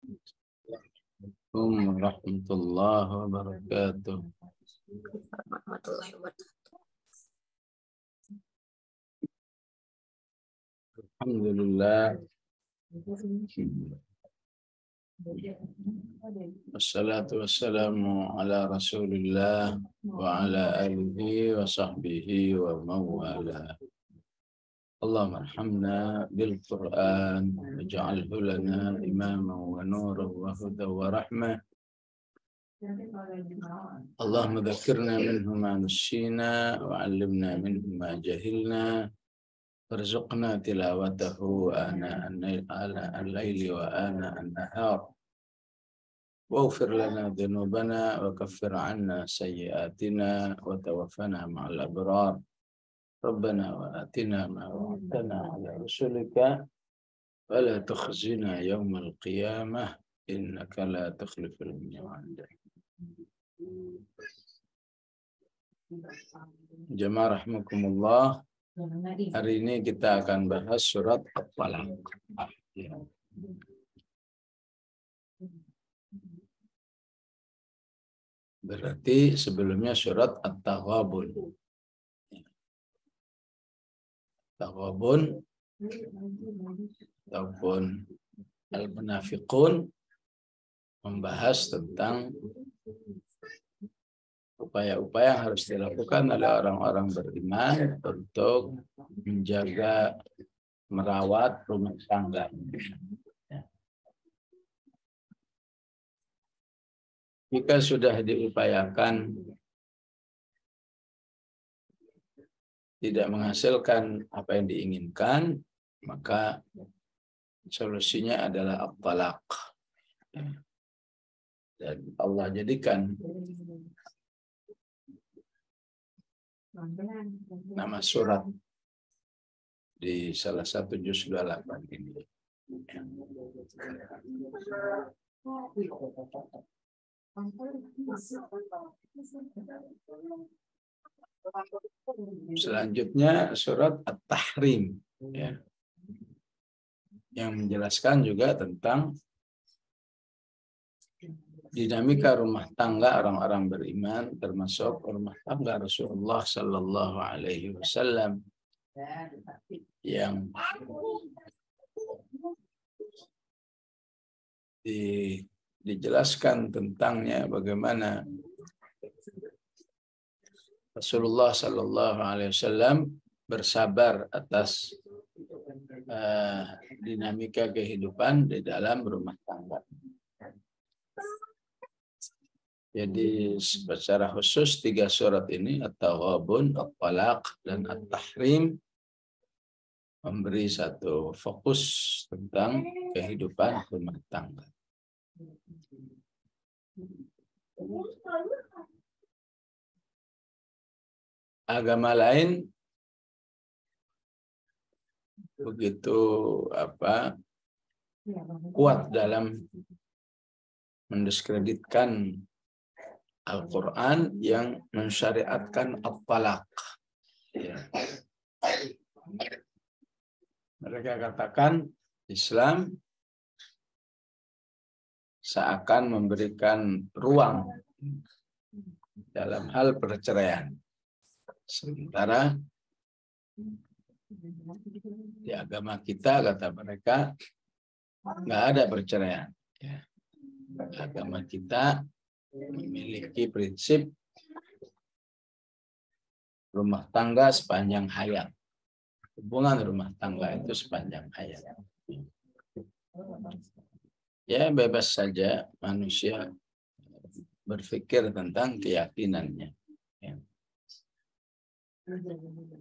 Assalamualaikum warahmatullahi wabarakatuh. Warahmatullahi wabarakatuh. Alhamdulillah. Wassalatu wassalamu ala Rasulillah wa ala alihi wa sahbihi wa mawala. Allahumma arhamna bil Qur'an waj'alhu lana imaman wa nuran wa hudan wa rahmah. Allahumma dhakkirna minhu ma nassina wa 'allimna minhu ma jahilna warzuqna tilawatahu ana al-laili wa ana an-nahar waghfir lana dhunubana wa kaffir 'anna sayyi'atina wa tawaffana ma'al abrar. Rabbana wa atina ma wa'adtana 'ala rusulika wa la tukhzina yawmal qiyamah innaka la tukhliful mi'ad. Jamaah rahimakumullah. Hari ini kita akan bahas surat At-Talaq. Berarti sebelumnya surat At-Taghabun. Taghabun ataupun Al-Munafiqun membahas tentang upaya-upaya yang harus dilakukan oleh orang-orang beriman untuk menjaga, merawat rumah tangga. Jika sudah diupayakan tidak menghasilkan apa yang diinginkan, maka solusinya adalah at-talaq. Dan Allah jadikan nama surat di salah satu juz 28 ini. Selanjutnya surat At-Tahrim, ya, yang menjelaskan juga tentang dinamika rumah tangga orang-orang beriman, termasuk rumah tangga Rasulullah Sallallahu Alaihi Wasallam yang dijelaskan tentangnya bagaimana Rasulullah Sallallahu Alaihi Wasallam bersabar atas dinamika kehidupan di dalam rumah tangga. Jadi secara khusus 3 surat ini, At-Taghabun, At-Talaq, dan At-Tahrim, memberi satu fokus tentang kehidupan rumah tangga. Agama lain begitu kuat dalam mendiskreditkan Al-Quran yang mensyariatkan at-talaq. Ya. Mereka katakan Islam seakan memberikan ruang dalam hal perceraian. Sementara di agama kita, kata mereka, nggak ada perceraian. Ya. Agama kita memiliki prinsip rumah tangga sepanjang hayat. Hubungan rumah tangga itu sepanjang hayat. Ya, bebas saja manusia berpikir tentang keyakinannya. Ya.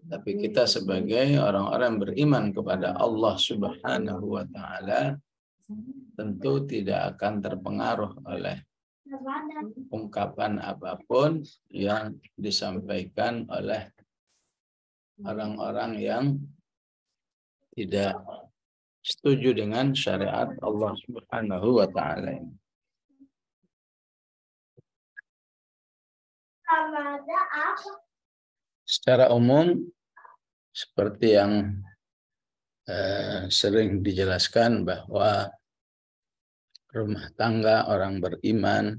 Tapi kita sebagai orang-orang beriman kepada Allah Subhanahu wa Ta'ala tentu tidak akan terpengaruh oleh ungkapan apapun yang disampaikan oleh orang-orang yang tidak setuju dengan syariat Allah Subhanahu wa Ta'ala. Secara umum seperti yang sering dijelaskan bahwa rumah tangga orang beriman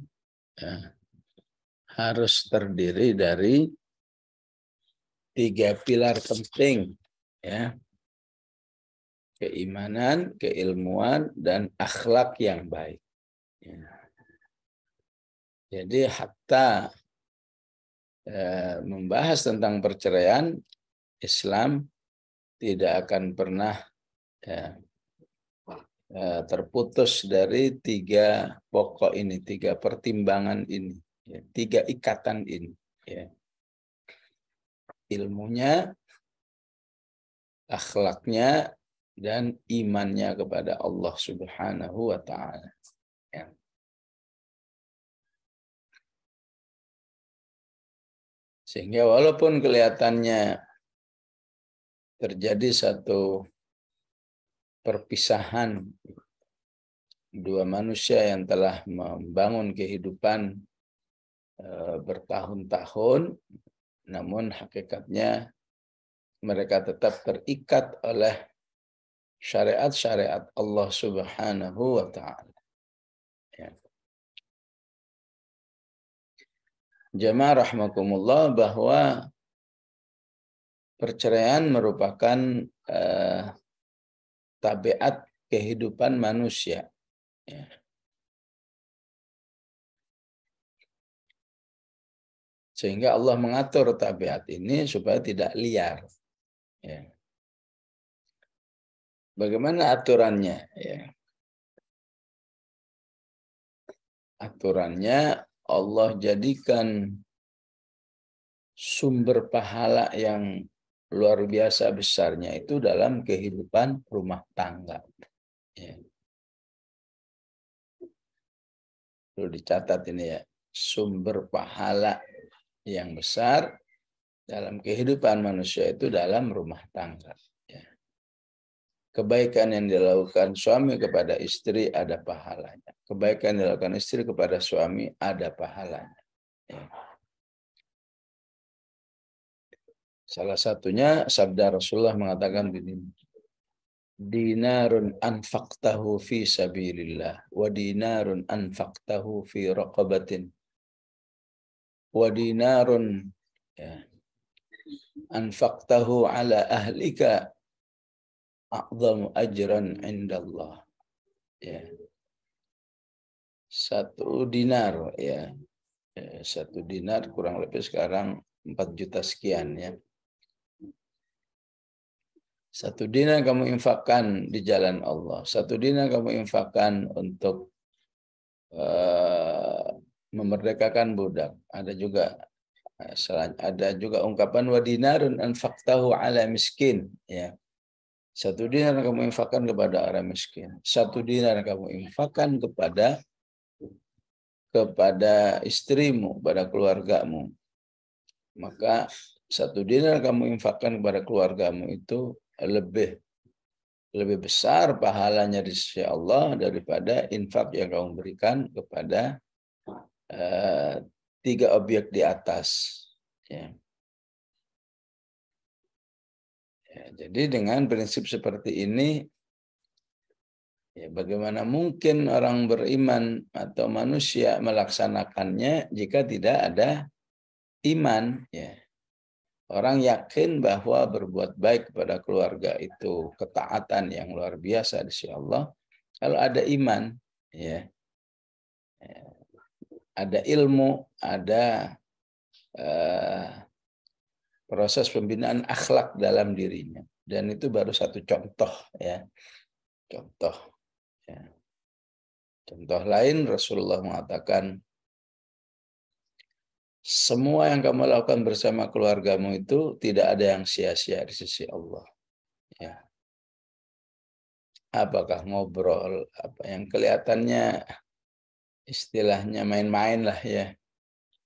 ya, harus terdiri dari 3 pilar penting ya. Keimanan, keilmuan, dan akhlak yang baik. Ya. Jadi hatta membahas tentang perceraian, Islam tidak akan pernah ya, terputus dari 3 pokok ini, 3 pertimbangan ini, ya, 3 ikatan ini. Ya. Ilmunya, akhlaknya, dan imannya kepada Allah Subhanahu wa Ta'ala. Ya. Sehingga walaupun kelihatannya terjadi satu perpisahan 2 manusia yang telah membangun kehidupan bertahun-tahun, namun hakikatnya mereka tetap terikat oleh syariat-syariat Allah Subhanahu wa Ta'ala. Ya. Jamaah rahmakumullah, bahwa perceraian merupakan tabiat kehidupan manusia. Ya. Sehingga Allah mengatur tabiat ini supaya tidak liar. Ya. Bagaimana aturannya? Ya. Aturannya Allah jadikan sumber pahala yang luar biasa besarnya itu dalam kehidupan rumah tangga. Ya. Perlu dicatat ini ya, sumber pahala yang besar dalam kehidupan manusia itu dalam rumah tangga. Ya. Kebaikan yang dilakukan suami kepada istri ada pahalanya. Kebaikan yang dilakukan istri kepada suami ada pahalanya. Ya. Salah satunya sabda Rasulullah mengatakan begini, dinarun anfaqtahu fi sabilillah wa dinarun anfaqtahu fi raqabatin wa dinarun ya, anfaqtahu ala ahlika a'zamu ajran indallah. Ya. 1 dinar ya. 1 dinar kurang lebih sekarang 4 juta sekian ya. 1 dinar kamu infakkan di jalan Allah. 1 dinar kamu infakkan untuk memerdekakan budak. Ada juga ungkapan wa dinarun anfaqtahu ala miskin ya. 1 dinar kamu infakkan kepada orang miskin. 1 dinar kamu infakkan kepada istrimu, pada keluargamu. Maka 1 dinar kamu infakkan kepada keluargamu itu lebih besar pahalanya di sisi Allah daripada infak yang kamu berikan kepada 3 objek di atas. Ya. Ya, jadi dengan prinsip seperti ini, ya, bagaimana mungkin orang beriman atau manusia melaksanakannya jika tidak ada iman? Ya. Orang yakin bahwa berbuat baik kepada keluarga itu ketaatan yang luar biasa di sisi Allah. Kalau ada iman, ya, ada ilmu, ada proses pembinaan akhlak dalam dirinya, dan itu baru satu contoh ya. Contoh. Ya. Contoh lain, Rasulullah mengatakan, semua yang kamu lakukan bersama keluargamu itu tidak ada yang sia-sia di sisi Allah. Ya. Apakah ngobrol, apa yang kelihatannya istilahnya main-main lah ya,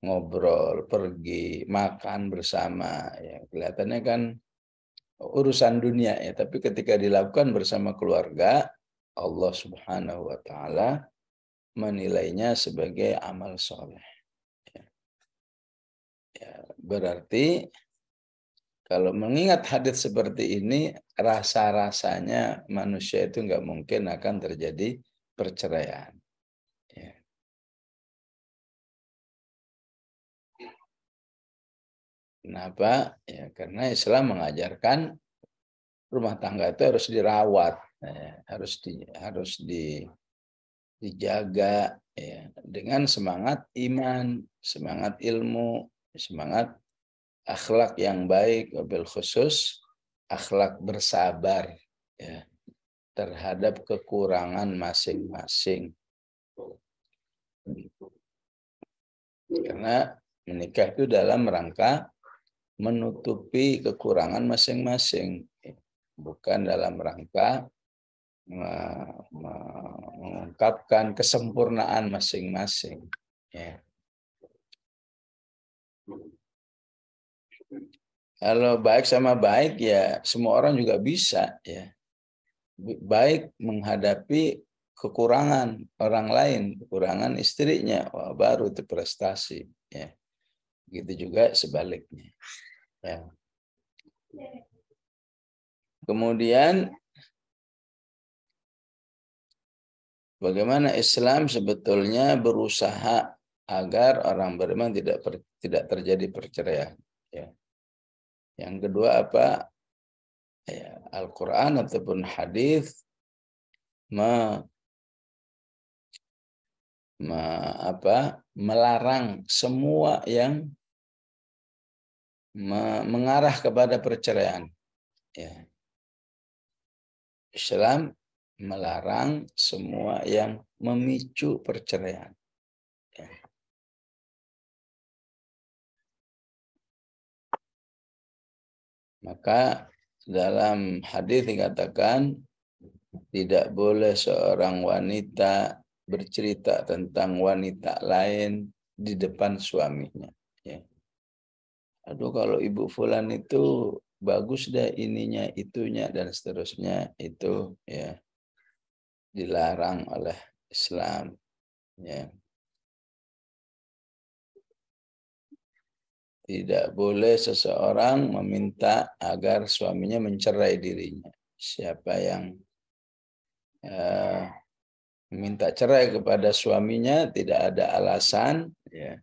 ngobrol, pergi, makan bersama, ya kelihatannya kan urusan dunia ya, tapi ketika dilakukan bersama keluarga, Allah Subhanahu wa Ta'ala menilainya sebagai amal soleh. Ya, berarti kalau mengingat hadits seperti ini, rasa-rasanya manusia itu nggak mungkin akan terjadi perceraian. Kenapa? Ya, karena Islam mengajarkan rumah tangga itu harus dirawat, harus dijaga ya, dengan semangat iman, semangat ilmu, semangat akhlak yang baik, wabil khusus akhlak bersabar ya, terhadap kekurangan masing-masing. Karena menikah itu dalam rangka menutupi kekurangan masing-masing, bukan dalam rangka mengungkapkan kesempurnaan masing-masing. Ya. Kalau baik sama baik ya semua orang juga bisa ya. Baik menghadapi kekurangan orang lain, kekurangan istrinya, wah, baru itu prestasi ya. Gitu juga sebaliknya. Ya. Kemudian bagaimana Islam sebetulnya berusaha agar orang beriman tidak terjadi perceraian. Ya. Yang kedua apa? Ya, Al-Quran ataupun hadis melarang semua yang mengarah kepada perceraian. Ya. Islam melarang semua yang memicu perceraian. Ya. Maka dalam hadis dikatakan tidak boleh seorang wanita bercerita tentang wanita lain di depan suaminya. Ya. Aduh, kalau ibu fulan itu bagus dah ininya, itunya, dan seterusnya, itu ya dilarang oleh Islam. Ya. Tidak boleh seseorang meminta agar suaminya mencerai dirinya. Siapa yang meminta cerai kepada suaminya tidak ada alasan, ya,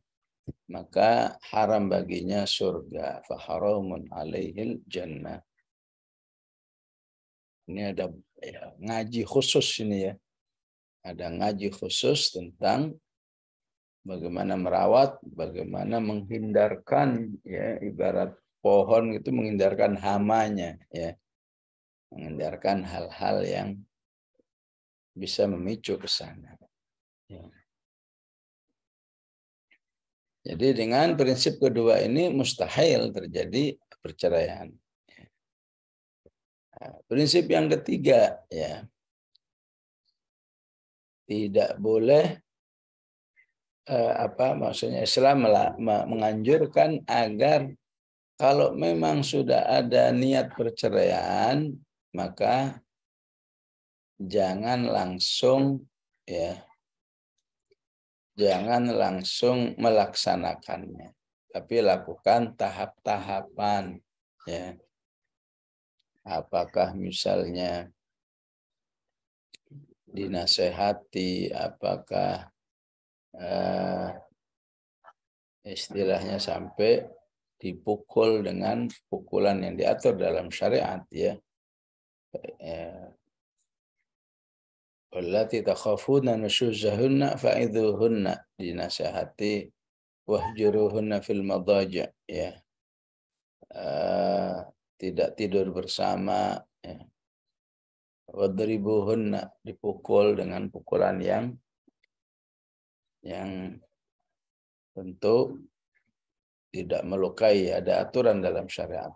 maka haram baginya surga. Faharamun alaihil jannah. Ini ada ya, ngaji khusus ini ya. Ada ngaji khusus tentang bagaimana merawat, bagaimana menghindarkan ya, ibarat pohon itu menghindarkan hamanya ya. Menghindarkan hal-hal yang bisa memicu ke sana. Ya. Jadi dengan prinsip kedua ini mustahil terjadi perceraian. Nah, prinsip yang ketiga ya, tidak boleh maksudnya Islam menganjurkan agar kalau memang sudah ada niat perceraian maka jangan langsung melaksanakannya, tapi lakukan tahap-tahapan ya. Apakah misalnya dinasehati, apakah istilahnya sampai dipukul dengan pukulan yang diatur dalam syariat ya. Wallati takhafuna nusyuzahunna fa'idhuhunna, dinasihati, wahjuruhunna fil madaja ya. Tidak tidur bersama ya. Wadribuhunna, dipukul dengan pukulan yang tentu tidak melukai, ada aturan dalam syariat.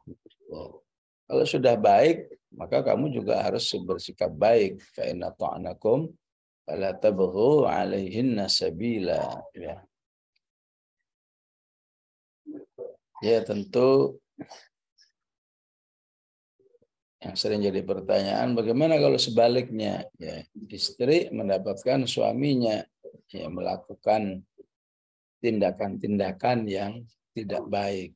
Kalau sudah baik, maka kamu juga harus bersikap baik. Fa inna ta'anakum fala tabghu 'alaihinna sabila. Ya, tentu yang sering jadi pertanyaan, bagaimana kalau sebaliknya? Ya, istri mendapatkan suaminya ya, melakukan tindakan-tindakan yang tidak baik.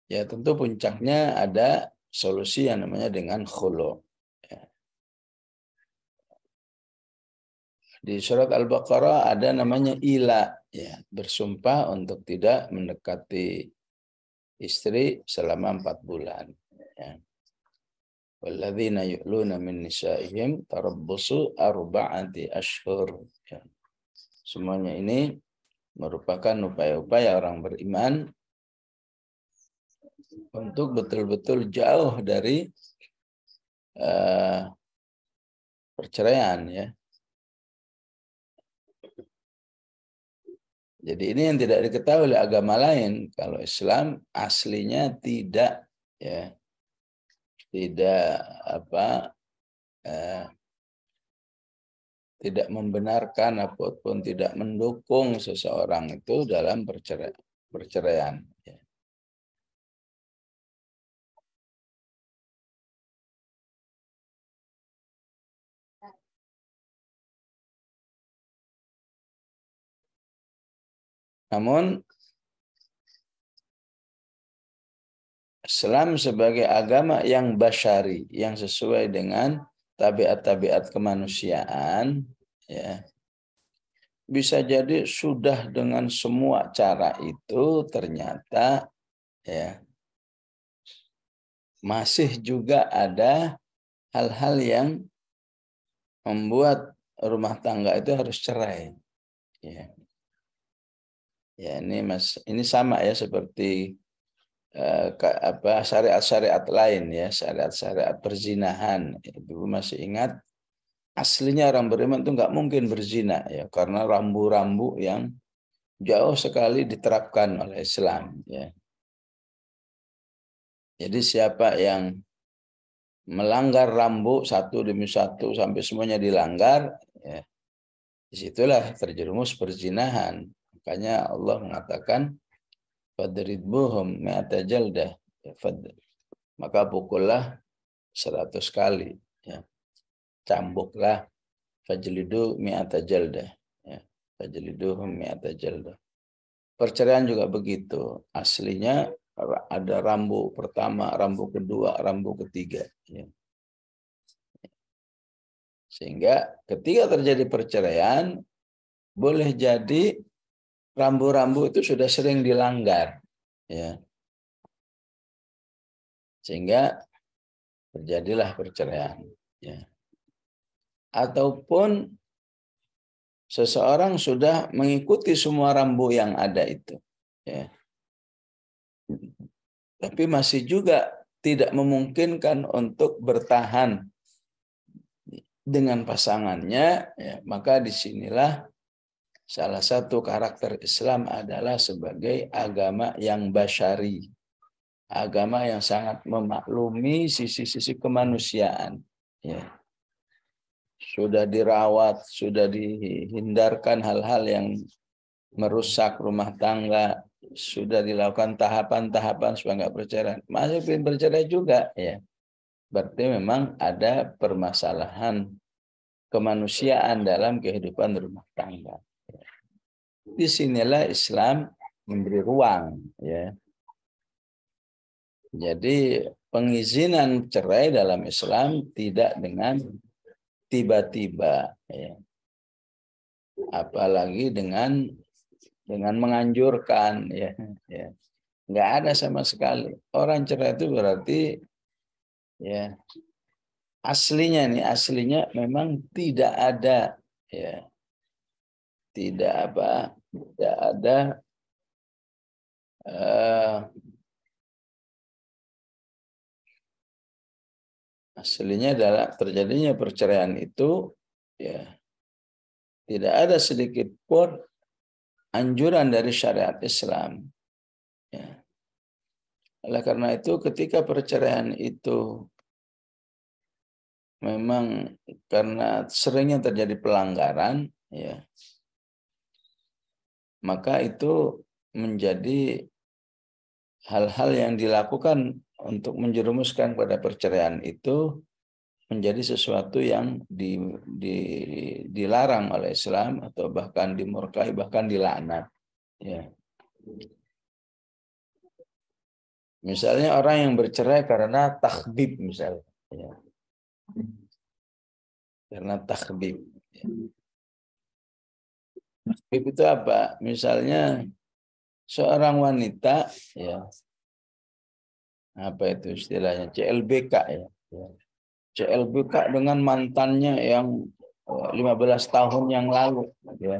Ya, tentu puncaknya ada solusi yang namanya dengan khulu. Ya. Di surat Al-Baqarah ada namanya ila, ya, bersumpah untuk tidak mendekati istri selama 4 bulan. Ya. Walladzina yu'luna min nisa'ihim tarabbusu arba'ati ashhur. Ya. Semuanya ini merupakan upaya-upaya orang beriman untuk betul-betul jauh dari perceraian, ya. Jadi ini yang tidak diketahui oleh agama lain. Kalau Islam aslinya tidak, ya, tidak membenarkan ataupun tidak mendukung seseorang itu dalam perceraian. Ya. Namun Islam sebagai agama yang basyari, yang sesuai dengan tabiat-tabiat kemanusiaan, ya, bisa jadi sudah dengan semua cara itu ternyata, ya, masih juga ada hal-hal yang membuat rumah tangga itu harus cerai. Ya, ya ini sama ya seperti syariat-syariat lain, ya, syariat-syariat perzinahan. Itu masih ingat aslinya orang beriman itu nggak mungkin berzina, ya, karena rambu-rambu yang jauh sekali diterapkan oleh Islam, ya. Jadi siapa yang melanggar rambu satu demi satu sampai semuanya dilanggar, ya, disitulah terjerumus perzinahan. Makanya Allah mengatakan fadridbuhum mi'ata jaldah, maka pukullah 100 kali, ya. Cambuklah fajlidu mi'ata jaldah, ya. Fajliduhum mi'ata jaldah. Perceraian juga begitu. Aslinya ada rambu pertama, rambu kedua, rambu ketiga, ya. Sehingga ketika terjadi perceraian, boleh jadi rambu-rambu itu sudah sering dilanggar, ya. Sehingga terjadilah perceraian, ya. Ataupun seseorang sudah mengikuti semua rambu yang ada itu, ya, tapi masih juga tidak memungkinkan untuk bertahan dengan pasangannya, ya, maka disinilah salah satu karakter Islam adalah sebagai agama yang basyari, agama yang sangat memaklumi sisi-sisi kemanusiaan, ya. Sudah dirawat, sudah dihindarkan hal-hal yang merusak rumah tangga, sudah dilakukan tahapan-tahapan supaya nggak bercerai, masih belum bercerai juga, ya. Berarti memang ada permasalahan kemanusiaan dalam kehidupan rumah tangga. Disinilah Islam memberi ruang, ya. Jadi pengizinan cerai dalam Islam tidak dengan tiba-tiba, ya. Apalagi dengan menganjurkan, ya, ya. Nggak ada sama sekali. Orang cerai itu berarti, ya, aslinya memang tidak ada, ya, tidak ada aslinya adalah terjadinya perceraian itu, ya, tidak ada sedikit pun anjuran dari syariat Islam, ya. Oleh karena itu ketika perceraian itu memang karena seringnya terjadi pelanggaran, ya, maka itu menjadi hal-hal yang dilakukan untuk menjerumuskan pada perceraian itu menjadi sesuatu yang dilarang oleh Islam atau bahkan dimurkai, bahkan dilaknat, ya. Misalnya orang yang bercerai karena takhbib, misalnya, ya. Karena takhbib, ya. Itu apa? Misalnya seorang wanita, ya, apa itu istilahnya, CLBK ya. CLBK dengan mantannya yang 15 tahun yang lalu, ya.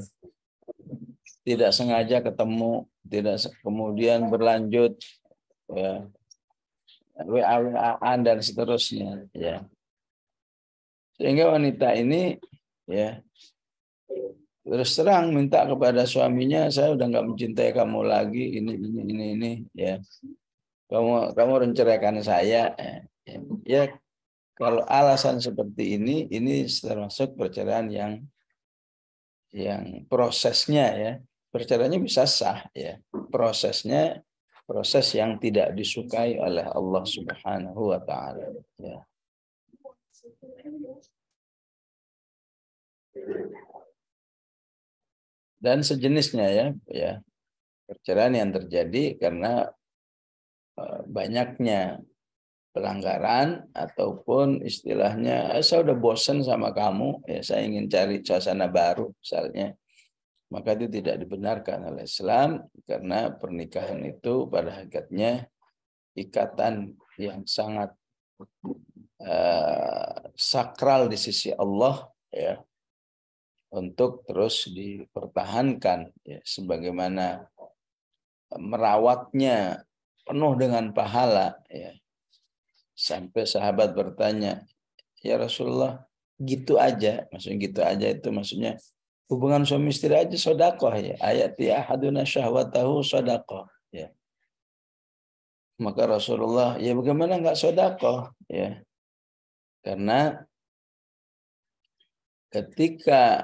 Tidak sengaja ketemu, kemudian berlanjut, ya, WA-WA-an dan seterusnya, ya. Sehingga wanita ini, ya, terus terang minta kepada suaminya, saya udah nggak mencintai kamu lagi, ini, ya. Kamu menceraikan saya, ya. Ya, kalau alasan seperti ini termasuk perceraian yang prosesnya, ya, perceraiannya bisa sah, ya. Prosesnya proses yang tidak disukai oleh Allah Subhanahu wa taala, ya. Dan sejenisnya, ya, perceraian yang terjadi karena banyaknya pelanggaran ataupun istilahnya saya udah bosan sama kamu, ya, saya ingin cari suasana baru misalnya, maka itu tidak dibenarkan oleh Islam karena pernikahan itu pada hakikatnya ikatan yang sangat sakral di sisi Allah, ya, untuk terus dipertahankan, ya, sebagaimana merawatnya penuh dengan pahala, ya. Sampai sahabat bertanya, ya Rasulullah, gitu aja, maksudnya gitu aja itu maksudnya hubungan suami istri aja sedekah, ya. Ayati ahaduna syahwatahu sedekah, ya. Maka Rasulullah, ya bagaimana enggak sedekah, ya. Karena ketika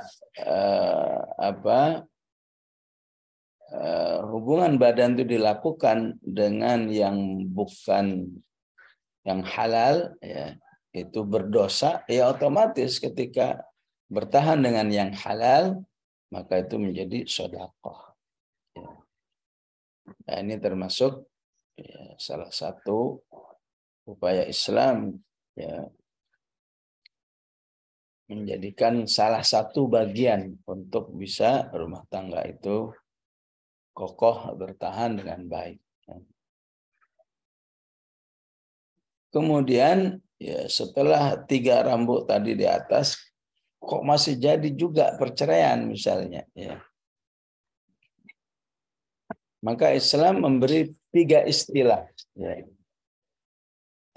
hubungan badan itu dilakukan dengan yang bukan yang halal, ya, itu berdosa, ya otomatis ketika bertahan dengan yang halal maka itu menjadi sedekah, ya. Nah, ini termasuk, ya, salah satu upaya Islam, ya, menjadikan salah satu bagian untuk bisa rumah tangga itu kokoh bertahan dengan baik. Kemudian, ya, setelah 3 rambut tadi di atas, kok masih jadi juga perceraian misalnya, ya. Maka Islam memberi 3 istilah, ya.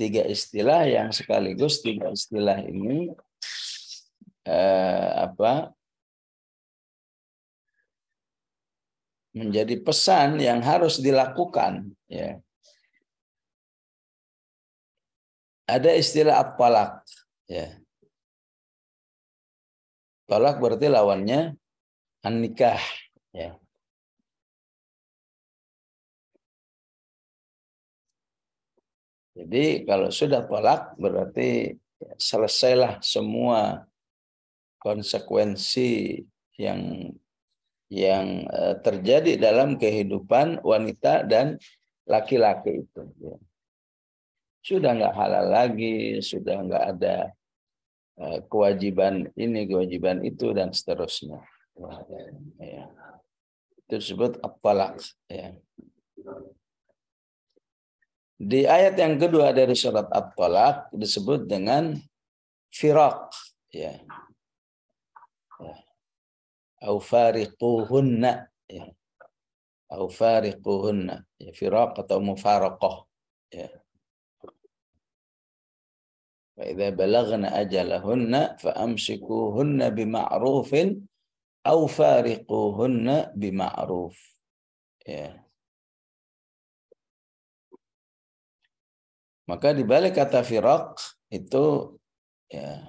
3 istilah yang sekaligus 3 istilah ini menjadi pesan yang harus dilakukan, ya. Ada istilah at-talaq, ya. Talak berarti lawannya an-nikah, ya. Jadi kalau sudah talak berarti selesailah semua konsekuensi yang terjadi dalam kehidupan wanita dan laki-laki itu, ya. Sudah nggak halal lagi, sudah nggak ada kewajiban ini, kewajiban itu, dan seterusnya. Ya. Itu disebut at-talaq, ya. Di ayat yang kedua dari surat at-talaq disebut dengan firaq, ya. Au fariquhunna, ya. Au fariquhunna, ya, firaq atau mufaraqah, ya. Fa idza balagna ajalahunna fa amsikuhunna bima'rufin au fariquhunna bima'ruf, ya. Maka di balik kata firaq itu, ya,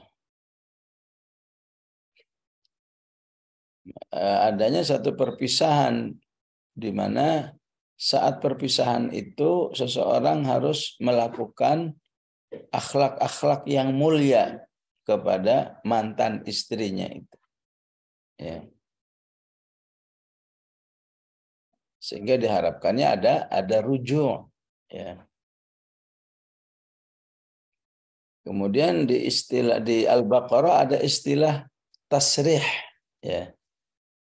adanya satu perpisahan di mana saat perpisahan itu seseorang harus melakukan akhlak-akhlak yang mulia kepada mantan istrinya itu, ya. Sehingga diharapkannya ada rujuk, ya. Kemudian di Al-Baqarah ada istilah tasrih, ya.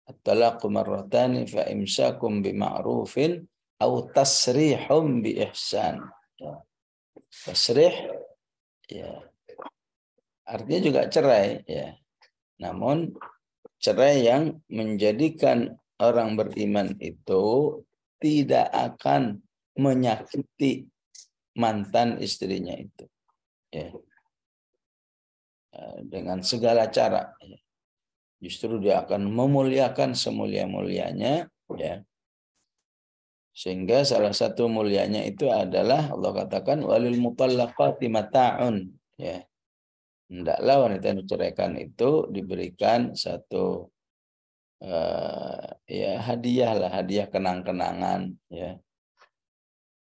At-talaqu marratani fa imsakum bima'rufin aw tasrihum bi ihsan. Ya. Tasrih ya artinya juga cerai ya. Namun cerai yang menjadikan orang beriman itu tidak akan menyakiti mantan istrinya itu. Ya. Dengan segala cara. Ya. Justru dia akan memuliakan semulia-mulianya. Ya. Sehingga salah satu mulianya itu adalah Allah katakan walil mutallaqati mata'un. Ya. Hendaklah wanita yang diceraikan itu diberikan satu ya hadiah lah, hadiah kenang-kenangan ya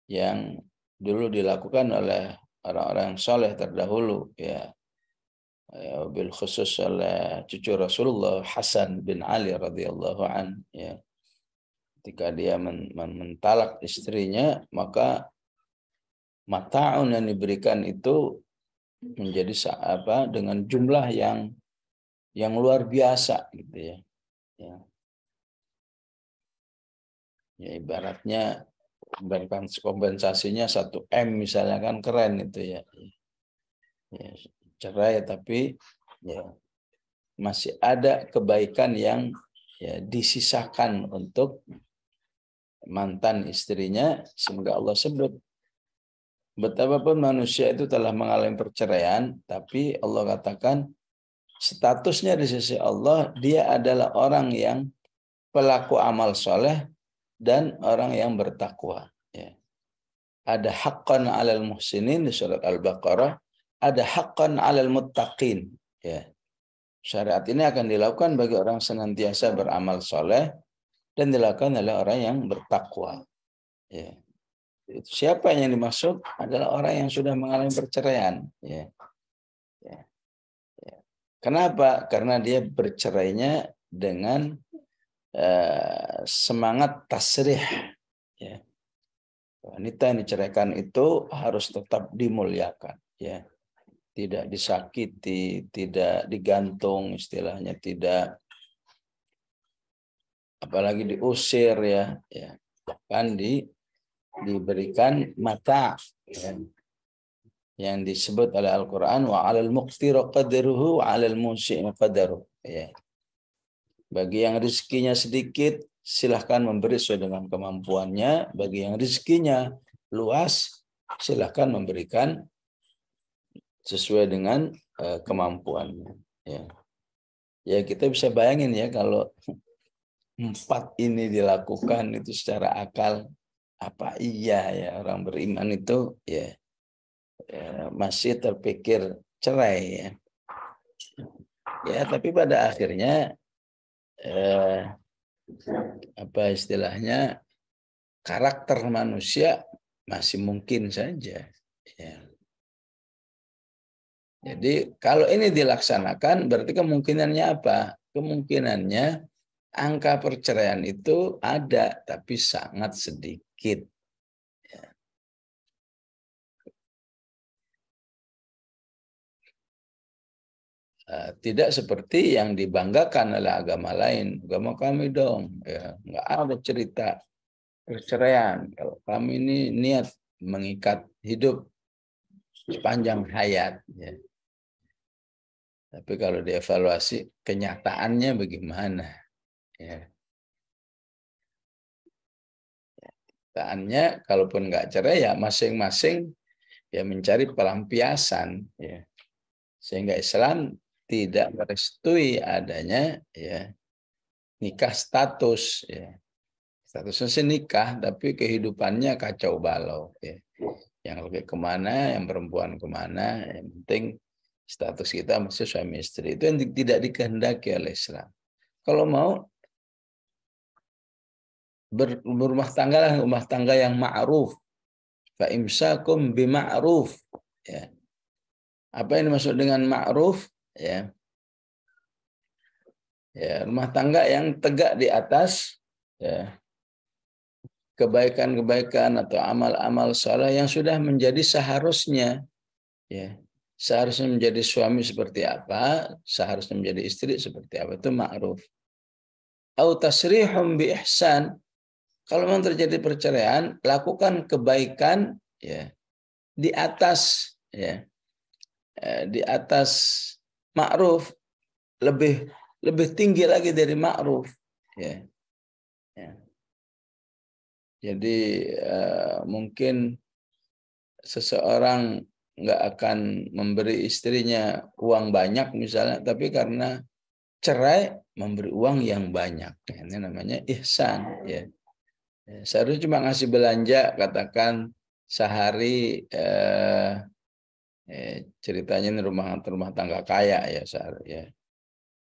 yang dulu dilakukan oleh orang-orang soleh terdahulu ya, bil khusus oleh cucu Rasulullah Hasan bin Ali radhiyallahu an ya. Ketika dia mentalak istrinya, maka mata'un yang diberikan itu menjadi dengan jumlah yang luar biasa gitu ya. Ya. Ya ibaratnya kompensasinya 1 M misalnya kan keren itu ya. Ya cerai tapi ya masih ada kebaikan yang ya disisakan untuk mantan istrinya. Semoga Allah sebut betapapun manusia itu telah mengalami perceraian, tapi Allah katakan statusnya di sisi Allah dia adalah orang yang pelaku amal soleh dan orang yang bertakwa. Ya. Ada haqqan 'alal muhsinin di surat Al-Baqarah, ada haqqan 'alal muttaqin. Ya. Syariat ini akan dilakukan bagi orang senantiasa beramal soleh dan dilakukan oleh orang yang bertakwa. Ya. Siapa yang dimaksud adalah orang yang sudah mengalami perceraian. Ya. Ya. Ya. Kenapa? Karena dia bercerainya dengan semangat tasrih. Ya. Wanita yang diceraikan itu harus tetap dimuliakan. Ya. Tidak disakiti, tidak digantung istilahnya, tidak apalagi diusir ya. Ya. Bahkan diberikan mata ya, yang disebut oleh Al-Quran wa 'alal muqtiri qadruhu wa 'alal musi'i qadruhu ya. Bagi yang rezekinya sedikit silahkan memberi sesuai dengan kemampuannya, bagi yang rezekinya luas silahkan memberikan sesuai dengan kemampuannya ya. Ya kita bisa bayangin ya kalau 4 ini dilakukan itu secara akal, apa iya ya orang beriman itu ya, masih terpikir cerai ya. Ya tapi pada akhirnya apa istilahnya karakter manusia masih mungkin saja. Ya. Jadi kalau ini dilaksanakan berarti kemungkinannya apa? Kemungkinannya angka perceraian itu ada tapi sangat sedikit. Tidak seperti yang dibanggakan oleh agama lain. Agama kami dong, ya, nggak ada cerita perceraian. Kalau kami ini niat mengikat hidup sepanjang hayat. Ya. Tapi kalau dievaluasi kenyataannya bagaimana? Ya. Kenyataannya, kalaupun nggak cerai ya masing-masing ya mencari pelampiasan. Ya. Sehingga Islam tidak merestui adanya ya nikah status ya. Statusnya sih nikah tapi kehidupannya kacau balau ya. Yang laki kemana, yang perempuan kemana, yang penting status kita masih suami istri. Itu yang tidak dikehendaki oleh Islam. Kalau mau berumah tangga lah, rumah tangga yang ma'ruf. Fa imsakum bima'ruf ya. Apa yang dimaksud dengan ma'ruf ya? Ya, rumah tangga yang tegak di atas ya, kebaikan-kebaikan atau amal-amal saleh yang sudah menjadi seharusnya ya. Seharusnya menjadi suami seperti apa, seharusnya menjadi istri seperti apa, itu ma'ruf. au tasrihum bi ihsan. Kalau memang terjadi perceraian, lakukan kebaikan ya di atas ya di atas ma'ruf, lebih tinggi lagi dari ma'ruf ya. Ya. Jadi mungkin seseorang nggak akan memberi istrinya uang banyak misalnya, tapi karena cerai memberi uang yang banyak. Ini namanya ihsan ya. Seharusnya cuma ngasih belanja, katakan sehari ceritanya ini rumah tangga kaya ya sehari ya.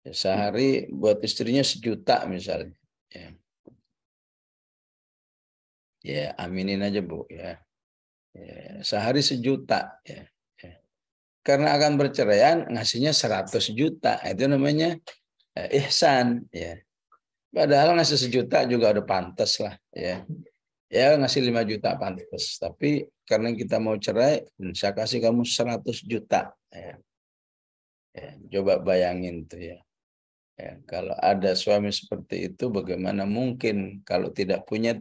Sehari buat istrinya 1 juta misalnya. Ya. Ya, aminin aja Bu ya. Sehari 1 juta ya. Karena akan perceraian ngasihnya 100 juta. Itu namanya ihsan ya. Padahal ngasih 1 juta juga udah pantas lah ya. Ya ngasih 5 juta pantas. Tapi karena kita mau cerai, saya kasih kamu 100 juta. Ya. Ya, coba bayangin tuh ya. Ya. Kalau ada suami seperti itu, bagaimana mungkin kalau tidak punya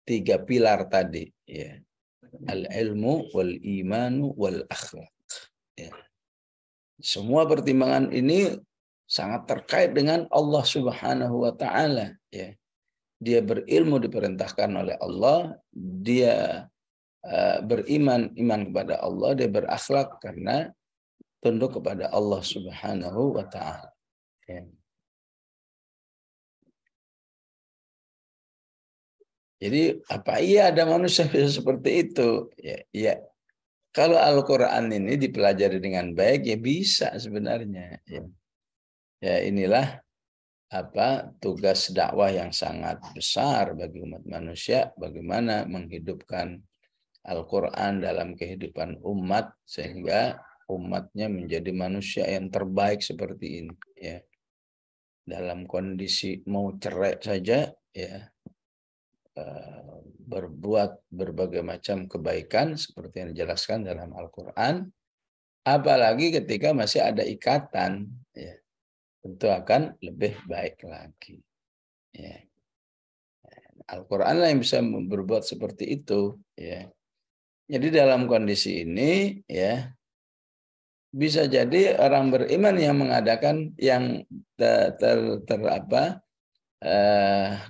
3 pilar tadi. Ya. Al-ilmu, wal-imanu, wal-akhlaq. Ya. Semua pertimbangan ini sangat terkait dengan Allah Subhanahu wa taala ya. Dia berilmu diperintahkan oleh Allah, dia iman kepada Allah, dia berakhlak karena tunduk kepada Allah Subhanahu wa taala. Ya. Jadi apa iya ada manusia bisa seperti itu? Ya, ya. Kalau Al-Qur'an ini dipelajari dengan baik ya bisa sebenarnya ya. Ya inilah tugas dakwah yang sangat besar bagi umat manusia, bagaimana menghidupkan Al-Quran dalam kehidupan umat sehingga umatnya menjadi manusia yang terbaik seperti ini ya. Dalam kondisi mau cerai saja ya, berbuat berbagai macam kebaikan seperti yang dijelaskan dalam Al-Quran, apalagi ketika masih ada ikatan ya, tentu akan lebih baik lagi ya. Al-Quran lah yang bisa berbuat seperti itu ya. Jadi dalam kondisi ini ya bisa jadi orang beriman yang mengadakan yang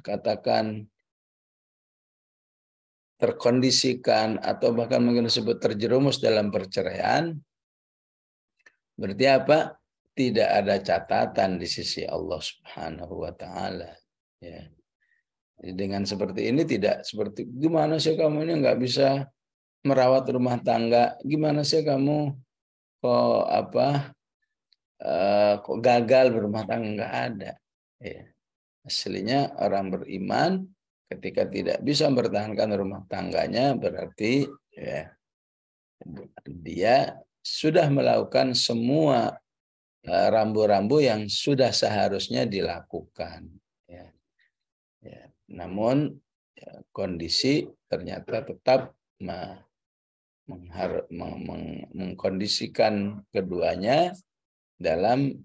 katakan terkondisikan atau bahkan mungkin disebut terjerumus dalam perceraian, berarti apa? Tidak ada catatan di sisi Allah Subhanahu wa taala ya. Dengan seperti ini tidak seperti gimana sih kamu ini nggak bisa merawat rumah tangga, gimana sih kamu kok kok gagal berumah tangga, nggak ada ya. Aslinya orang beriman ketika tidak bisa mempertahankan rumah tangganya berarti ya dia sudah melakukan semua rambu-rambu yang sudah seharusnya dilakukan ya. Ya. Namun ya, kondisi ternyata tetap mengkondisikan keduanya dalam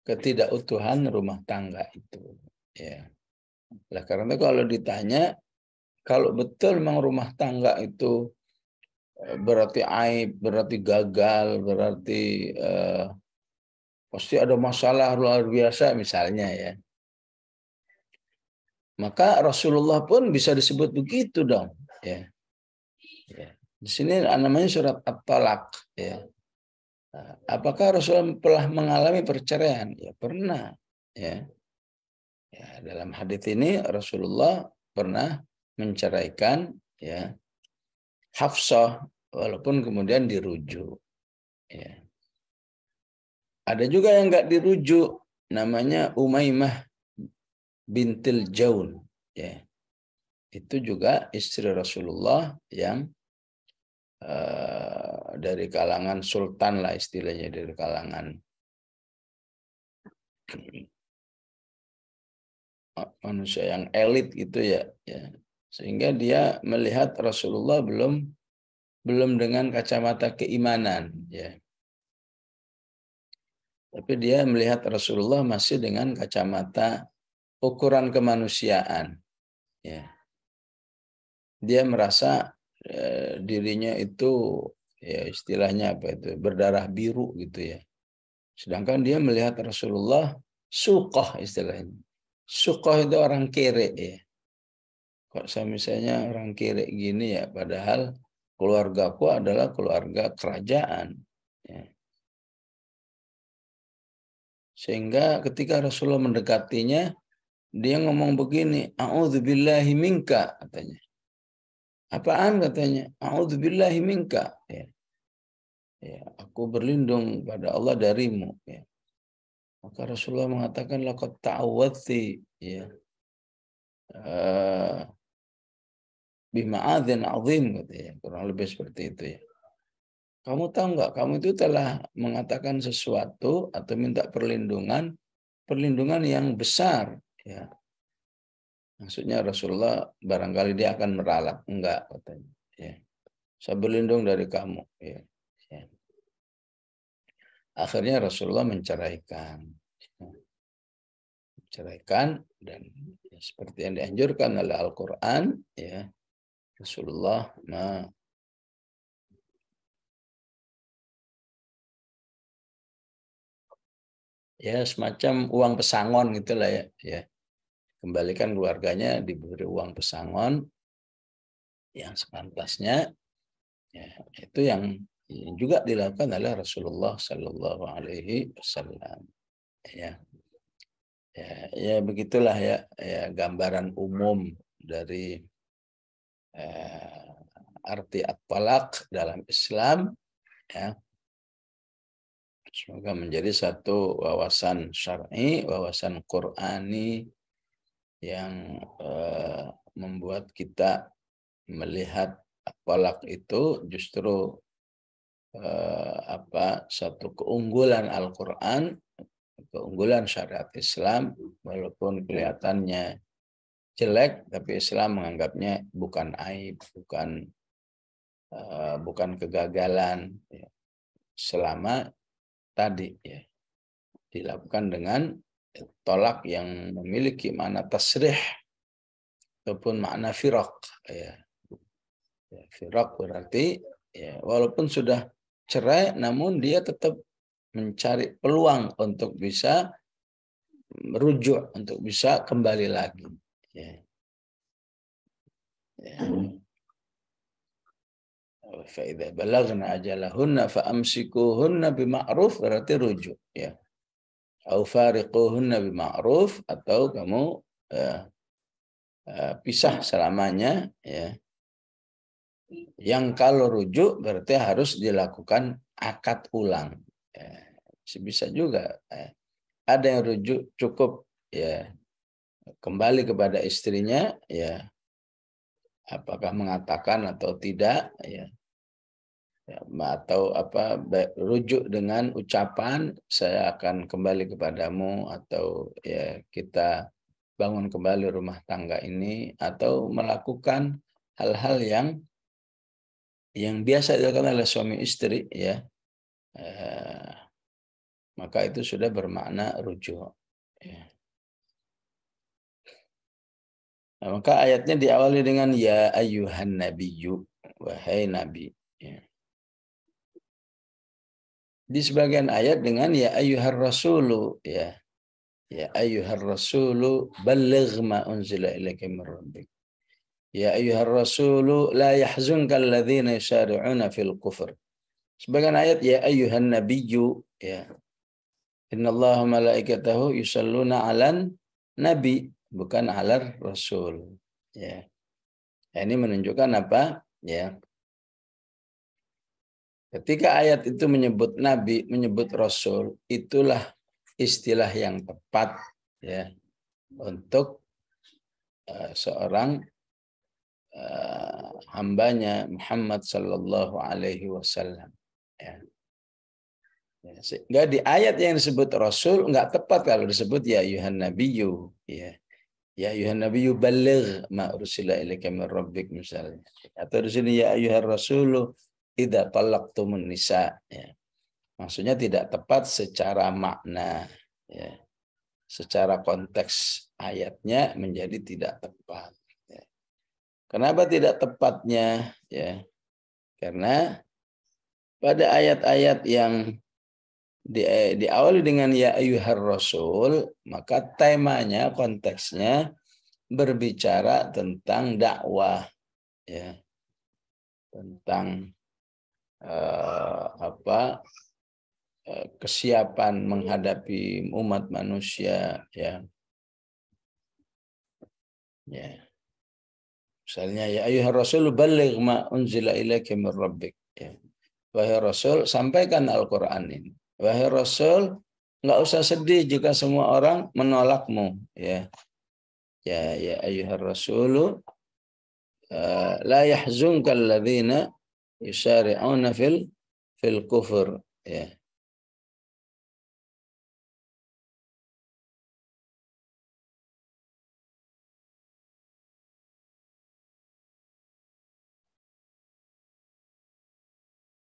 ketidakutuhan rumah tangga itu ya. Nah, karena kalau ditanya kalau betul memang rumah tangga itu berarti aib, berarti gagal, berarti pasti ada masalah luar biasa misalnya ya. Maka Rasulullah pun bisa disebut begitu dong ya. Ya. Di sini namanya surat At-Talaq ya. Apakah Rasul pernah mengalami perceraian? Ya pernah. Ya. Ya, dalam hadis ini Rasulullah pernah menceraikan ya Hafsah walaupun kemudian dirujuk. Ya. Ada juga yang nggak dirujuk, namanya Umaymah bintil Jaun. Ya. Itu juga istri Rasulullah yang dari kalangan sultan lah istilahnya, dari kalangan manusia yang elit gitu ya, sehingga dia melihat Rasulullah belum dengan kacamata keimanan ya. Tapi dia melihat Rasulullah masih dengan kacamata ukuran kemanusiaan. Ya. Dia merasa dirinya itu ya istilahnya apa itu berdarah biru gitu ya. Sedangkan dia melihat Rasulullah suqah istilahnya. Suqah itu orang kere ya. Kok saya misalnya orang kere gini ya, padahal keluargaku adalah keluarga kerajaan. Ya. Sehingga ketika Rasulullah mendekatinya, dia ngomong begini, a'udzubillahi minka, katanya. Apaan katanya? A'udzubillahi minka. Ya. Ya, aku berlindung pada Allah darimu. Ya. Maka Rasulullah mengatakan, laqad ta'awwadti, ya. Bima'adzin azim, katanya. Kurang lebih seperti itu ya. Kamu tahu nggak? Kamu itu telah mengatakan sesuatu atau minta perlindungan yang besar. Ya. Maksudnya Rasulullah barangkali dia akan meralat. Enggak, katanya. Ya. Saya berlindung dari kamu. Ya. Ya. Akhirnya Rasulullah menceraikan. Ya. Menceraikan dan ya, seperti yang dianjurkan oleh Al-Quran, ya, Rasulullah ya semacam uang pesangon gitulah ya. Ya. Kembalikan keluarganya, diberi uang pesangon yang sepantasnya. Ya, itu yang juga dilakukan oleh Rasulullah Sallallahu Alaihi Wasallam. Ya, ya begitulah ya, ya gambaran umum dari arti at-talaq dalam Islam. Ya, semoga menjadi satu wawasan syar'i, wawasan Qur'ani yang membuat kita melihat at-talaq itu justru satu keunggulan Al-Quran, keunggulan syariat Islam, walaupun kelihatannya jelek, tapi Islam menganggapnya bukan aib, bukan kegagalan, ya. Selama tadi ya dilakukan dengan tolak yang memiliki makna tasrih ataupun makna firaq. Ya. Firaq berarti ya, walaupun sudah cerai, namun dia tetap mencari peluang untuk bisa merujuk, untuk bisa kembali lagi. Ya. Ya. Fa'idha balagna ajalahunna fa'amsikuhunna bima'ruf, berarti rujuk. Ya. Au fariquhunna bima'ruf, atau kamu pisah selamanya. Ya. Yang kalau rujuk berarti harus dilakukan akad ulang. Ya. Bisa juga. Ada yang rujuk cukup ya kembali kepada istrinya, ya apakah mengatakan atau tidak, ya, atau rujuk dengan ucapan saya akan kembali kepadamu, atau ya kita bangun kembali rumah tangga ini, atau melakukan hal-hal yang biasa dilakukan oleh suami istri, ya, maka itu sudah bermakna rujuk. Ya. Nah, maka ayatnya diawali dengan ya ayyuhan nabiyyu, wahai nabi. Ya. Di sebagian ayat dengan ya ayyuhar rasulu, ya. Ya ayyuhar rasulu balligh ma unzila ilaika min rabbik. Ya ayyuhar rasulu la yahzunka alladhina yusari'una fil kufr. Sebagian ayat ya ayyuhan nabiyyu, ya. Innallaha malaikatahu yusalluna 'alan nabi, bukan 'alar rasul. Ya. Nah, ini menunjukkan apa? Ya. Ketika ayat itu menyebut nabi, menyebut rasul, itulah istilah yang tepat ya untuk seorang hambanya Muhammad sallallahu alaihi wasallam. Ya. Sehingga di ayat yang disebut rasul enggak tepat kalau disebut ya ayyuhan nabiyyu, ya. Ya ayyuhan nabiyyu balligh ma ursila ilaika min rabbik misalnya. Atau di sini ya ayyuhar rasulu idza talaqtumun nisa, ya. Maksudnya tidak tepat secara makna, ya. Secara konteks ayatnya menjadi tidak tepat. Ya. Kenapa tidak tepatnya? Ya, karena pada ayat-ayat yang diawali dengan ya ayyuhar rasul, maka temanya, konteksnya berbicara tentang dakwah, ya, tentang kesiapan menghadapi umat manusia, ya. Ya. Misalnya ya ayyuhar rasul balligh ma unzila ilaika mir rabbik, ya. Wahai Rasul, sampaikan Al-Qur'an ini. Wahai Rasul, enggak usah sedih jika semua orang menolakmu, ya. Ya ayyuhar rasulu la yahzunka alladzina yusari'una fil kufur, ya.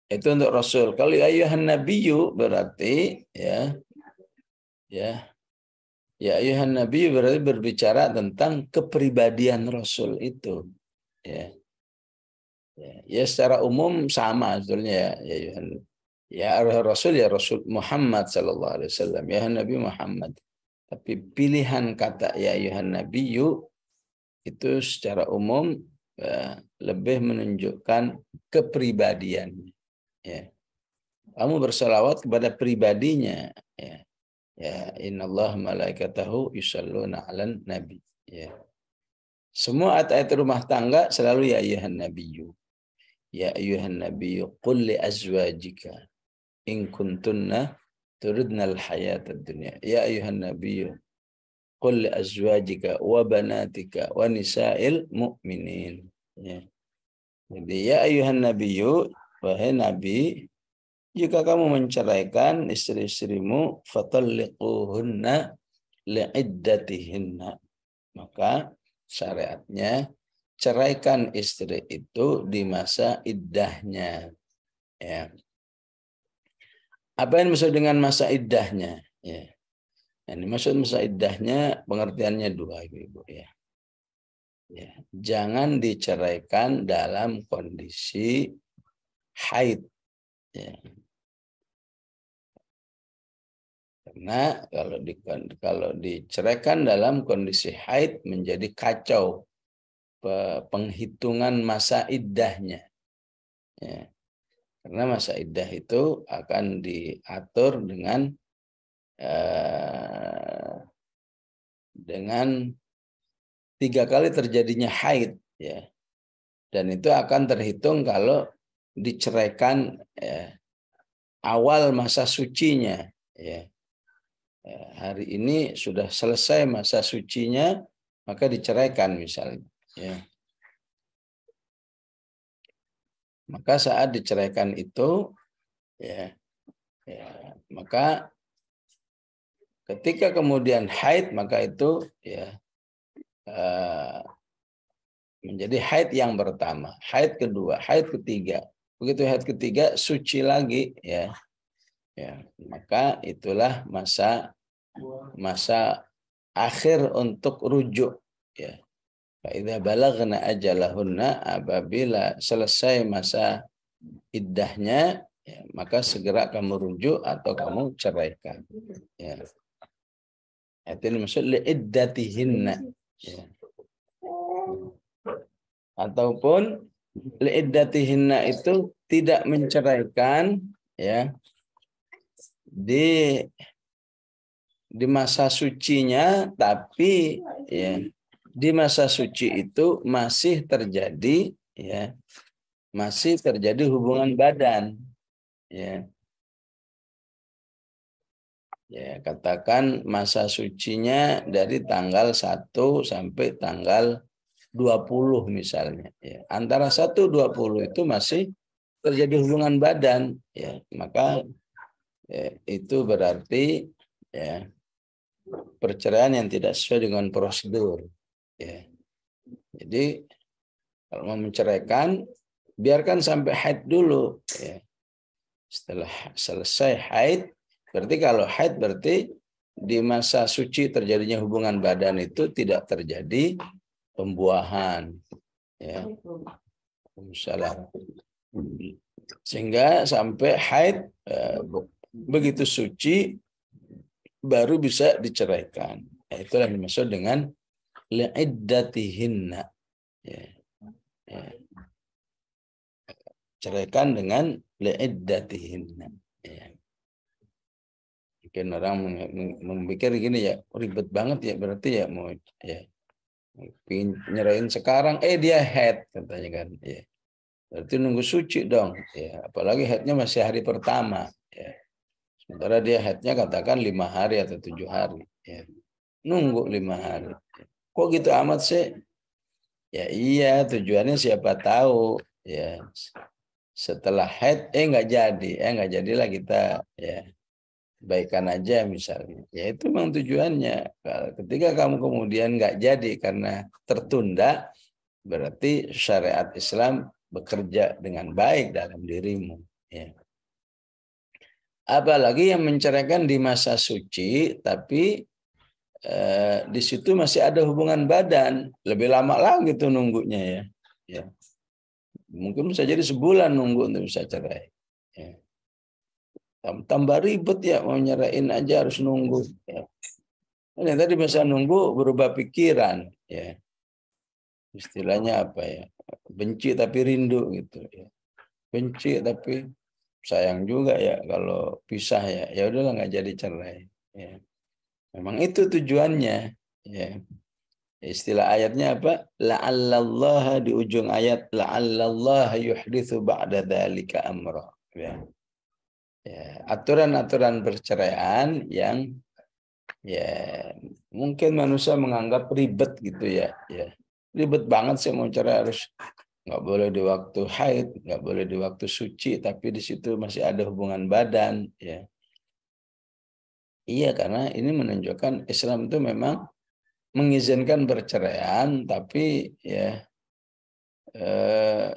Itu untuk Rasul. Kalau ayyuhan nabiyyu berarti ya ayyuhan nabiyyu berarti berbicara tentang kepribadian Rasul itu, ya. Ya secara umum sama sebetulnya, ya Rasul, ya Rasul Muhammad sallallahu alaihi wasallam, ya Nabi Muhammad. Tapi pilihan kata ya ayyuhan nabiyyu itu secara umum lebih menunjukkan kepribadian, ya. Kamu berselawat kepada pribadinya, ya. Ya, innallaha malaikatahu yusholluna 'alan nabi, ya. Semua ayat-ayat rumah tangga selalu ya ayyuhan nabiyyu. Ya ayyuhan nabiyyu qul li azwajika in kuntunna turidnal hayatad dunya. Ya ayyuhan nabiyyu qul li azwajika wa banatika wa nisa'il mu'minin, ya. Jadi ya ayyuhan nabiyyu, wahai nabi, jika kamu menceraikan istri-istrimu, fatalliquhunna li'iddatihinna, maka syariatnya ceraikan istri itu di masa iddahnya, ya. Apa yang dimaksud dengan masa iddahnya, ya? Yang dimaksud masa iddahnya pengertiannya dua, Ibu, ya. Ya, jangan diceraikan dalam kondisi haid, ya. Karena kalau diceraikan dalam kondisi haid menjadi kacau penghitungan masa iddahnya, ya. Karena masa iddah itu akan diatur dengan 3 kali terjadinya haid, ya. Dan itu akan terhitung kalau diceraikan awal masa sucinya, ya. Hari ini sudah selesai masa sucinya, maka diceraikan misalnya, ya. Maka saat diceraikan itu, ya, maka ketika kemudian haid, maka itu ya menjadi haid yang pertama, haid kedua, haid ketiga. Begitu haid ketiga suci lagi, ya. Ya, maka itulah masa akhir untuk rujuk, ya. Idza balagna ajalahunna, apabila selesai masa iddahnya, ya, maka segera kamu rujuk atau kamu ceraikan, ya. Itu maksud li'iddatihinna, ya. Ataupun li'iddatihinna itu tidak menceraikan, ya, di masa sucinya, tapi ya di masa suci itu masih terjadi, ya, masih terjadi hubungan badan, ya. Ya, katakan masa sucinya dari tanggal 1 sampai tanggal 20 misalnya, ya. Antara 1-20 itu masih terjadi hubungan badan, ya. Maka ya, itu berarti ya perceraian yang tidak sesuai dengan prosedur, ya. Jadi kalau mau menceraikan, biarkan sampai haid dulu, ya. Setelah selesai haid, berarti kalau haid berarti di masa suci terjadinya hubungan badan itu tidak terjadi pembuahan. Ya. Salah. Sehingga sampai haid begitu suci baru bisa diceraikan. Itulah yang dimaksud dengan li'iddatihinna. Ya. Ya. Ceraikan dengan li'iddatihinna. Ya. Mungkin orang memikir gini ya, ribet banget ya, berarti ya mau ya nyerahin sekarang, dia haid katanya kan. Ya. Berarti nunggu suci dong. Ya. Apalagi haidnya masih hari pertama. Ya. Sementara dia haidnya katakan 5 hari atau 7 hari. Ya. Nunggu 5 hari. Kok gitu amat sih? Ya iya, tujuannya siapa tahu. Ya. Setelah haid, nggak jadilah kita ya baikan aja misalnya. Ya itu memang tujuannya. Ketika kamu kemudian nggak jadi karena tertunda, berarti syariat Islam bekerja dengan baik dalam dirimu. Ya. Apalagi yang menceraikan di masa suci, tapi di situ masih ada hubungan badan, lebih lama lagi tuh nunggunya ya. Ya. Mungkin bisa jadi sebulan nunggu untuk bisa cerai. Ya. Tambah ribet ya, mau nyerain aja harus nunggu. Ya. Ini tadi bisa nunggu berubah pikiran. Ya. Istilahnya apa ya? Benci tapi rindu gitu. Ya. Benci tapi sayang juga ya kalau pisah ya. Ya udahlah nggak jadi cerai. Ya. Memang itu tujuannya. Ya. Istilah ayatnya apa? La'allallaha di ujung ayat la'allallaha yuhditsu ba'da dzalika amra. Ya. Ya, aturan-aturan perceraian yang ya mungkin manusia menganggap ribet gitu ya. Ya. Ribet banget sih mau cerai harus nggak boleh di waktu haid, nggak boleh di waktu suci, tapi di situ masih ada hubungan badan. Ya. Iya, karena ini menunjukkan Islam itu memang mengizinkan perceraian, tapi ya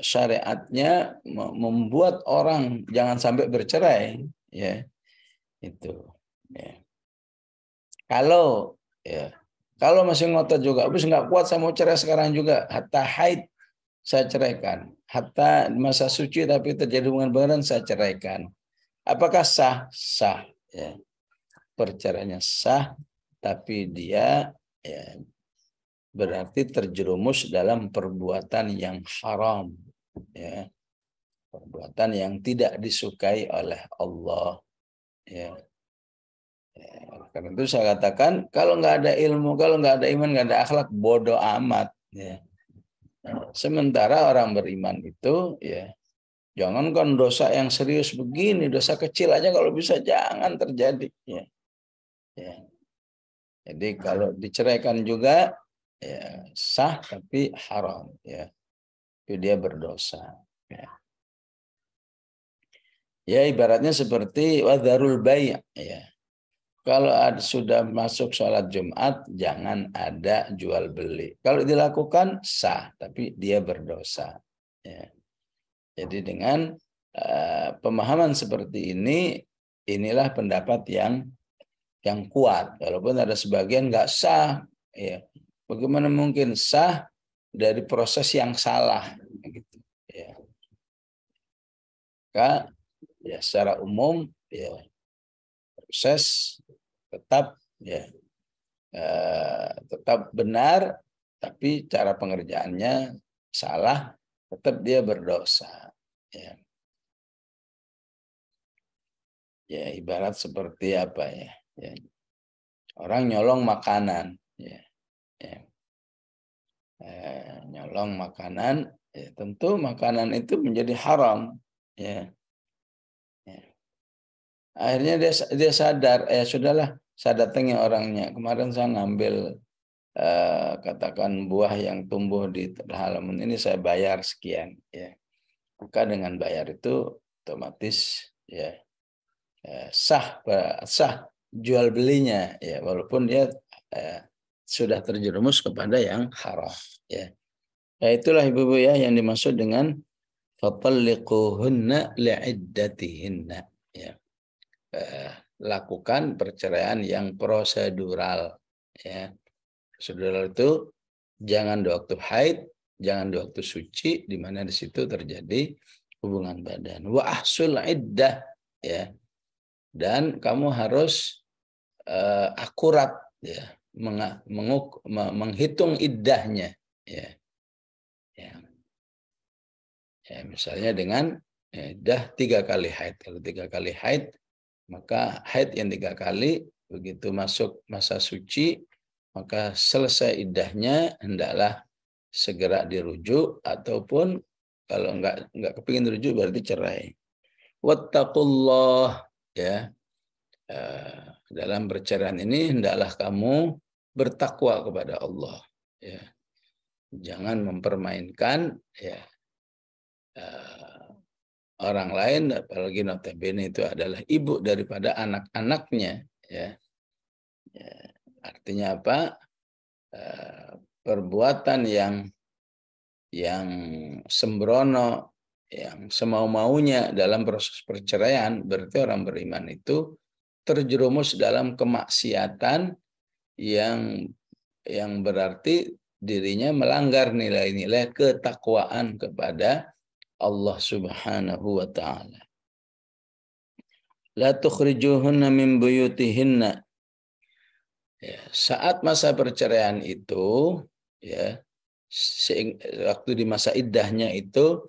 syariatnya membuat orang jangan sampai bercerai, ya itu. Ya. Kalau ya kalau masih ngotot juga, habis nggak kuat saya mau cerai sekarang juga, hatta haid saya ceraikan, hatta masa suci tapi terjadi hubungan badan saya ceraikan. Apakah sah? Sah. Ya. Perceraiannya sah, tapi dia ya, berarti terjerumus dalam perbuatan yang haram, ya. Perbuatan yang tidak disukai oleh Allah. Ya. Ya. Karena itu saya katakan, kalau nggak ada ilmu, kalau nggak ada iman, nggak ada akhlak, bodoh amat. Ya. Sementara orang beriman itu, ya jangankan dosa yang serius begini, dosa kecil aja kalau bisa jangan terjadi. Ya. Ya. Jadi kalau diceraikan juga, ya sah tapi haram. Ya. Tapi dia berdosa. Ya. Ya ibaratnya seperti wadharul bai', ya. Kalau sudah masuk sholat Jumat, jangan ada jual beli. Kalau dilakukan sah, tapi dia berdosa. Ya. Jadi dengan pemahaman seperti ini, inilah pendapat yang kuat. Walaupun ada sebagian nggak sah, ya. Bagaimana mungkin sah dari proses yang salah? Gitu. Ya. Maka ya secara umum ya proses tetap ya tetap benar, tapi cara pengerjaannya salah, tetap dia berdosa. Ya, ya ibarat seperti apa ya? Ya. Orang nyolong makanan, ya. Ya. Nyolong makanan, ya, tentu makanan itu menjadi haram. Ya. Ya. Akhirnya dia sadar, sudahlah, saya datangi orangnya. Kemarin saya ngambil katakan buah yang tumbuh di halaman ini saya bayar sekian, ya. Maka dengan bayar itu otomatis ya sah jual belinya, ya walaupun dia sudah terjerumus kepada yang haram, ya. Ya itulah ibu-ibu ya yang dimaksud dengan fatalliquhunna li'iddatihinna. Ya. Lakukan perceraian yang prosedural. Ya. Prosedural itu jangan di waktu haid, jangan di waktu suci, di mana di situ terjadi hubungan badan. Wa ahsul iddah, ya. Dan kamu harus akurat, ya, menghitung iddahnya, ya. Ya. Ya, misalnya dengan iddah 3 kali haid. Kalau 3 kali haid, maka haid yang 3 kali, begitu masuk masa suci, maka selesai iddahnya hendaklah segera dirujuk, ataupun kalau enggak kepingin rujuk berarti cerai. Wattaqullah, ya. Dalam perceraian ini hendaklah kamu bertakwa kepada Allah, ya. Jangan mempermainkan, ya, orang lain, apalagi notabene itu adalah ibu daripada anak-anaknya, ya. Ya. Artinya apa? Perbuatan yang sembrono, yang semau-maunya dalam proses perceraian, berarti orang beriman itu terjerumus dalam kemaksiatan yang berarti dirinya melanggar nilai-nilai ketakwaan kepada Allah Subhanahu wa taala. La tukhrijuhunna min buyutihinna. Ya, saat masa perceraian itu, ya, waktu di masa iddahnya itu,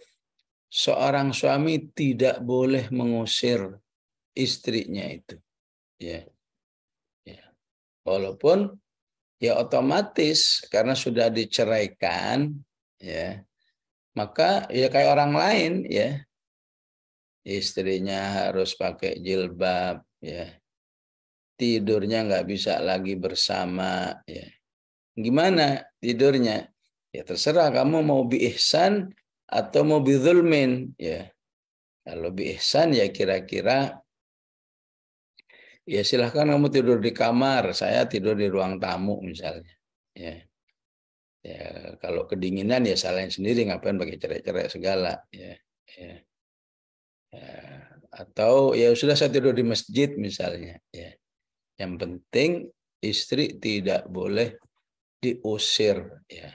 seorang suami tidak boleh mengusir istrinya itu, ya. Ya. Walaupun ya otomatis karena sudah diceraikan, ya, maka ya kayak orang lain, ya, istrinya harus pakai jilbab, ya, tidurnya nggak bisa lagi bersama, ya. Gimana tidurnya? Ya terserah kamu mau bi-ihsan atau mau bi-zulmin, ya. Kalau bi-ihsan ya kira-kira ya silahkan kamu tidur di kamar, saya tidur di ruang tamu misalnya. Ya. Ya, kalau kedinginan ya salahin sendiri, ngapain pakai cerai-cerai segala, ya. Ya. Ya. Atau ya sudah saya tidur di masjid misalnya, ya. Yang penting istri tidak boleh diusir, ya.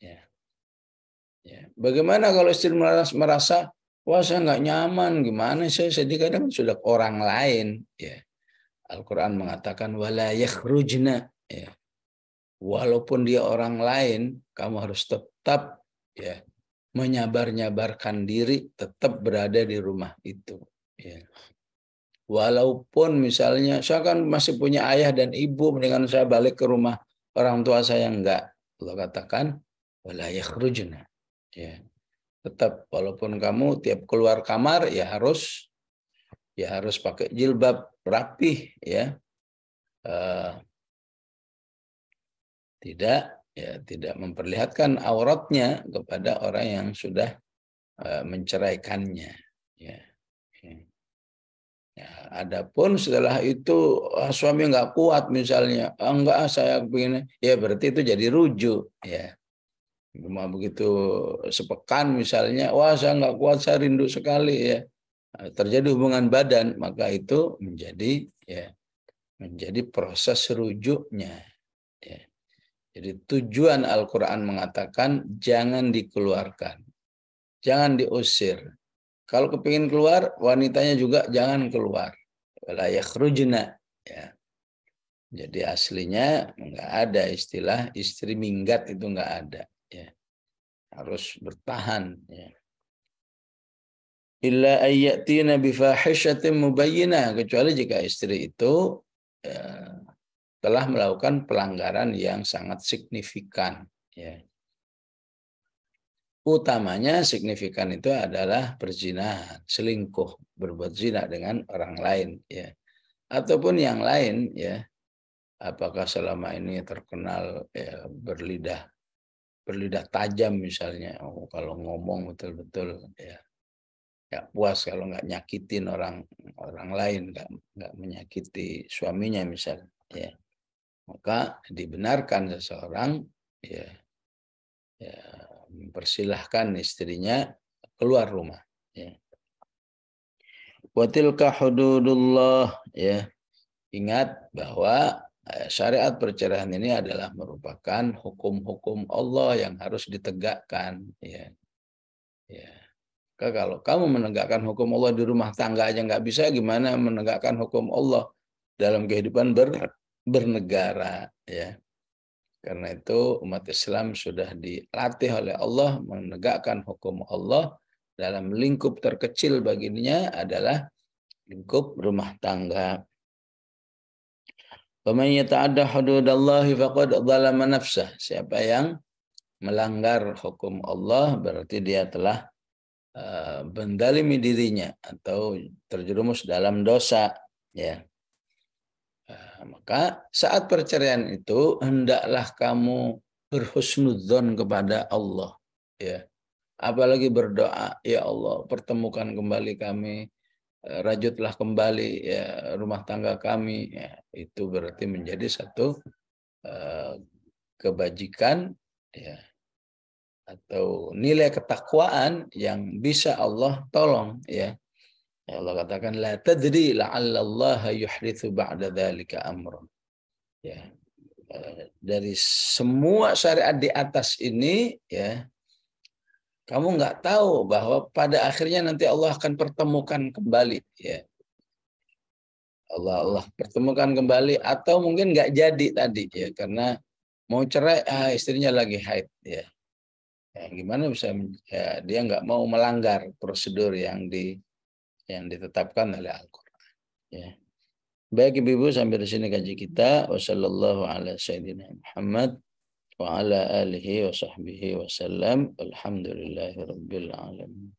Ya. Ya. Bagaimana kalau istri merasa wah saya nggak nyaman, gimana saya sedih, kadang sudah orang lain, ya. Al-Quran mengatakan wala yakhrujna, ya. Walaupun dia orang lain, kamu harus tetap, ya, menyabar-nyabarkan diri, tetap berada di rumah itu, ya. Walaupun misalnya saya kan masih punya ayah dan ibu, mendingan saya balik ke rumah orang tua saya, enggak. Allah katakan wala yakhrujna, ya. Tetap walaupun kamu tiap keluar kamar ya harus pakai jilbab rapih, ya. Tidak memperlihatkan auratnya kepada orang yang sudah menceraikannya, ya. Ya, adapun setelah itu suami nggak kuat misalnya, enggak saya begini, ya berarti itu jadi rujuk, ya. Cuma begitu sepekan misalnya, wah saya nggak kuat, saya rindu sekali, ya. Terjadi hubungan badan, maka itu menjadi proses rujuknya, ya. Jadi tujuan Al-Quran mengatakan jangan dikeluarkan, jangan diusir. Kalau kepingin keluar, wanitanya juga jangan keluar. Wala yakhrujna, ya. Jadi aslinya nggak ada istilah istri minggat, itu nggak ada, ya. Harus bertahan, ya. Illa ayyatina bifahishatin mubayyinah, kecuali jika istri itu telah melakukan pelanggaran yang sangat signifikan, ya. Utamanya signifikan itu adalah perzinahan, selingkuh, berbuat zina dengan orang lain, ya. Ataupun yang lain, ya. Apakah selama ini terkenal, ya, berlidah tajam misalnya, kalau ngomong betul-betul, ya, nggak puas kalau nggak nyakitin orang lain, nggak menyakiti suaminya misalnya, ya. Maka dibenarkan seseorang, ya, mempersilahkan istrinya keluar rumah. Ya. Wa tilka hududullah, ya. Ingat bahwa syariat perceraian ini adalah merupakan hukum-hukum Allah yang harus ditegakkan. Ya. Ya. Kalau kamu menegakkan hukum Allah di rumah tangga aja nggak bisa, gimana menegakkan hukum Allah dalam kehidupan bernegara, ya. Karena itu umat Islam sudah dilatih oleh Allah menegakkan hukum Allah dalam lingkup terkecil baginya adalah lingkup rumah tangga. Wa man yata'adda hududallahi faqad dzalama nafsah. Siapa yang melanggar hukum Allah berarti dia telah mendalimi dirinya atau terjerumus dalam dosa, ya. Maka saat perceraian itu hendaklah kamu berhusnudzon kepada Allah, ya. Apalagi berdoa, ya Allah pertemukan kembali kami, rajutlah kembali ya rumah tangga kami, ya. Itu berarti menjadi satu kebajikan, ya, atau nilai ketakwaan yang bisa Allah tolong, ya. Allah katakan la tadri la'allallaha yuhditsu ba'da dzalika amrun. Ya. Dari semua syariat di atas ini, ya, kamu nggak tahu bahwa pada akhirnya nanti Allah akan pertemukan kembali, ya. Allah pertemukan kembali atau mungkin nggak jadi tadi, ya, karena mau cerai istrinya lagi haid, ya. Ya, gimana bisa ya, dia nggak mau melanggar prosedur yang ditetapkan oleh Al-Quran. Ya. Baik Ibu-ibu, sampai di sini kaji kita. Wassallallahu ala sayyidina Muhammad wa ala alihi wa sahbihi wasallam. Alhamdulillahi rabbil alamin.